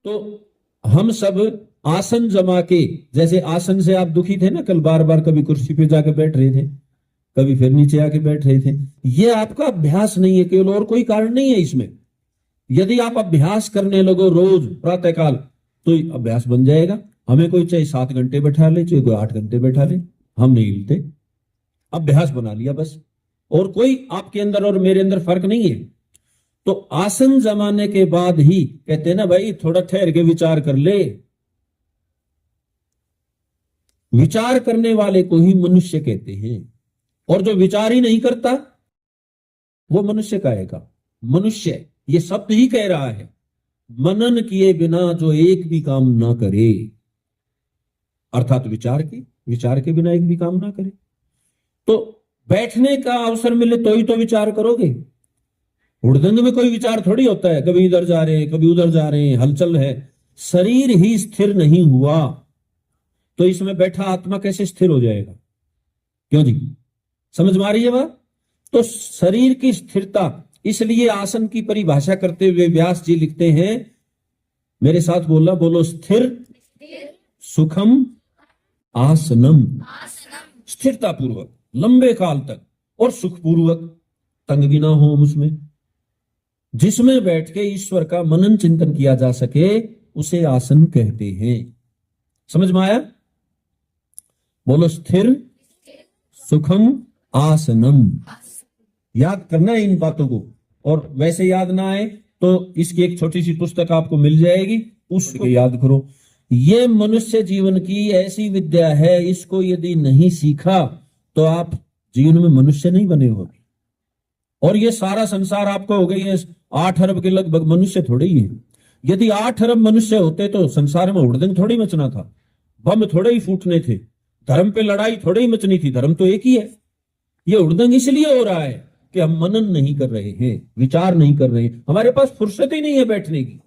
तो हम सब आसन जमा के, जैसे आसन से आप दुखी थे ना कल, बार बार कभी कुर्सी पे जाके बैठ रहे थे, कभी फिर नीचे आके बैठ रहे थे, ये आपका अभ्यास नहीं है केवल, और कोई कारण नहीं है इसमें। यदि आप अभ्यास करने लगो रोज प्रातःकाल तो अभ्यास बन जाएगा। हमें कोई चाहे 7 घंटे बैठा ले, चाहे कोई 8 घंटे बैठा ले, हम नहीं हिलते, अभ्यास बना लिया बस। और कोई आपके अंदर और मेरे अंदर फर्क नहीं है। तो आसन जमाने के बाद ही कहते हैं ना भाई, थोड़ा ठहर के विचार कर ले। विचार करने वाले को ही मनुष्य कहते हैं, और जो विचार ही नहीं करता वो मनुष्य कहेगा। मनुष्य ये शब्द ही कह रहा है, मनन किए बिना जो एक भी काम ना करे, अर्थात विचार के बिना एक भी काम ना करे। तो बैठने का अवसर मिले तो ही तो विचार करोगे। हुड़दंग में कोई विचार थोड़ी होता है, कभी इधर जा रहे हैं कभी उधर जा रहे हैं, हलचल है। शरीर ही स्थिर नहीं हुआ तो इसमें बैठा आत्मा कैसे स्थिर हो जाएगा? क्यों जी, समझ में आ रही है बात? तो शरीर की स्थिरता, इसलिए आसन की परिभाषा करते हुए व्यास जी लिखते हैं, मेरे साथ बोला, बोलो, स्थिर सुखम आसनम। स्थिरता पूर्वक लंबे काल तक और सुखपूर्वक, तंग भी ना हो उसमें, जिसमें बैठ के ईश्वर का मनन चिंतन किया जा सके, उसे आसन कहते हैं। समझ में आया? बोलो, स्थिर सुखम आसनम। याद करना है इन बातों को, और वैसे याद ना आए तो इसकी एक छोटी सी पुस्तक आपको मिल जाएगी, उसको याद करो। ये मनुष्य जीवन की ऐसी विद्या है, इसको यदि नहीं सीखा तो आप जीवन में मनुष्य नहीं बने होगे। और ये सारा संसार आपको हो गई है 8 अरब के लगभग मनुष्य थोड़े ही है। यदि 8 अरब मनुष्य होते तो संसार में हुड़दंग थोड़ी मचना था, बम थोड़े ही फूटने थे, धर्म पे लड़ाई थोड़ी ही मचनी थी। धर्म तो एक ही है। ये हुड़दंग इसलिए हो रहा है कि हम मनन नहीं कर रहे हैं, विचार नहीं कर रहे हैं, हमारे पास फुर्सत ही नहीं है बैठने की।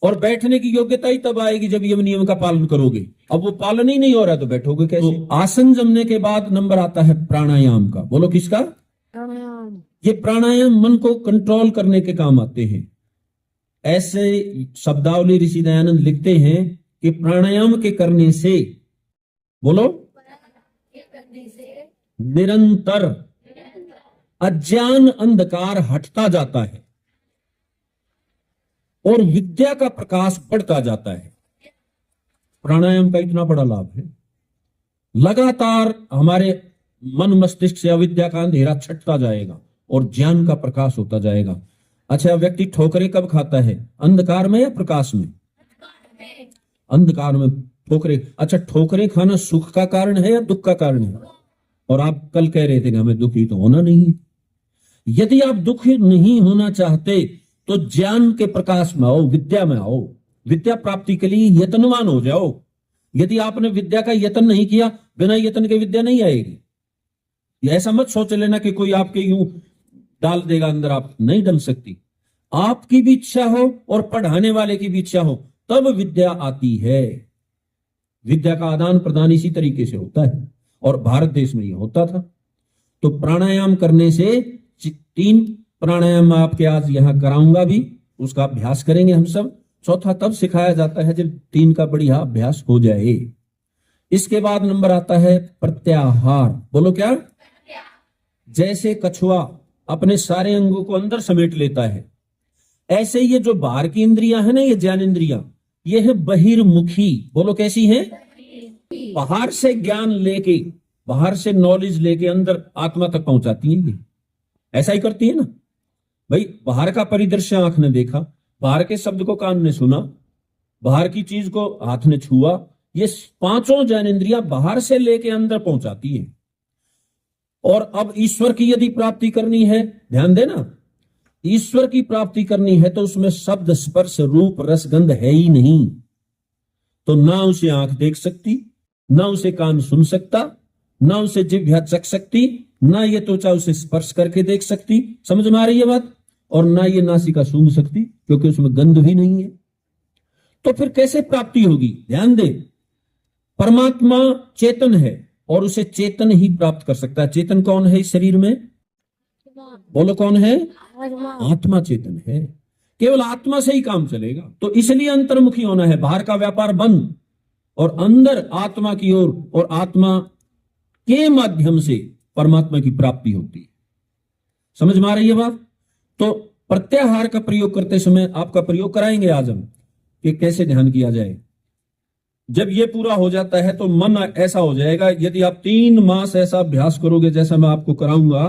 और बैठने की योग्यता ही तब आएगी जब यम नियम का पालन करोगे। अब वो पालन ही नहीं हो रहा तो बैठोगे कैसे? तो आसन जमने के बाद नंबर आता है प्राणायाम का। बोलो, किसका? प्राणायाम। ये प्राणायाम मन को कंट्रोल करने के काम आते हैं। ऐसे शब्दावली ऋषि दयानंद लिखते हैं कि प्राणायाम के करने से, बोलो, निरंतर अज्ञान अंधकार हटता जाता है और विद्या का प्रकाश बढ़ता जाता है। प्राणायाम का इतना बड़ा लाभ है, लगातार हमारे मन मस्तिष्क से अविद्या का अंधेरा छटता जाएगा और ज्ञान का प्रकाश होता जाएगा। अच्छा, व्यक्ति ठोकरें कब खाता है? अंधकार में या प्रकाश में? अंधकार में ठोकरें। अच्छा, ठोकरें खाना सुख का कारण है या दुख का कारण है? और आप कल कह रहे थे कि हमें दुखी तो होना नहीं है। यदि आप दुखी नहीं होना चाहते तो ज्ञान के प्रकाश में आओ, विद्या में आओ, विद्या प्राप्ति के लिए यत्नवान हो जाओ। यदि आपने विद्या का यत्न नहीं किया, बिना यत्न के विद्या नहीं आएगी। ऐसा मत सोच लेना कि कोई आपके यूं डाल देगा अंदर, आप नहीं डाल सकती। आपकी भी इच्छा हो और पढ़ाने वाले की भी इच्छा हो, तब विद्या आती है। विद्या का आदान प्रदान इसी तरीके से होता है, और भारत देश में ये होता था। तो प्राणायाम करने से 3 प्राणायाम आपके आज यहां कराऊंगा भी, उसका अभ्यास करेंगे हम सब। चौथा तब सिखाया जाता है जब 3 का बढ़िया अभ्यास हो जाए। इसके बाद नंबर आता है प्रत्याहार। बोलो, क्या? जैसे कछुआ अपने सारे अंगों को अंदर समेट लेता है, ऐसे ये जो बाहर की इंद्रियां है ना, ये ज्ञान इंद्रियां, ये है बहिर्मुखी। बोलो, कैसी है? बाहर से ज्ञान लेके, बाहर से नॉलेज लेके अंदर आत्मा तक पहुंचाती है। ऐसा ही करती है ना भाई। बाहर का परिदृश्य आंख ने देखा, बाहर के शब्द को कान ने सुना, बाहर की चीज को हाथ ने छुआ। ये 5 ज्ञानेंद्रियां बाहर से लेके अंदर पहुंचाती है। और अब ईश्वर की यदि प्राप्ति करनी है, ध्यान देना, ईश्वर की प्राप्ति करनी है तो उसमें शब्द स्पर्श रूप रसगंध है ही नहीं। तो ना उसे आंख देख सकती, ना उसे कान सुन सकता, ना उसे जिह्वा चख सकती, ना ये त्वचा उसे स्पर्श करके देख सकती। समझ में आ रही है बात? और ना ये नासिका सूंघ सकती, क्योंकि उसमें गंध भी नहीं है। तो फिर कैसे प्राप्ति होगी? ध्यान दे, परमात्मा चेतन है और उसे चेतन ही प्राप्त कर सकता है। चेतन कौन है इस शरीर में? बोलो, कौन है? आत्मा चेतन है। केवल आत्मा से ही काम चलेगा। तो इसलिए अंतर्मुखी होना है, बाहर का व्यापार बंद और अंदर आत्मा की ओर, और आत्मा के माध्यम से परमात्मा की प्राप्ति होती है। समझ में आ रही है बात? तो प्रत्याहार का प्रयोग करते समय आपका प्रयोग कराएंगे आज हम कि कैसे ध्यान किया जाए। जब ये पूरा हो जाता है तो मन ऐसा हो जाएगा, यदि आप 3 मास ऐसा अभ्यास करोगे जैसा मैं आपको कराऊंगा,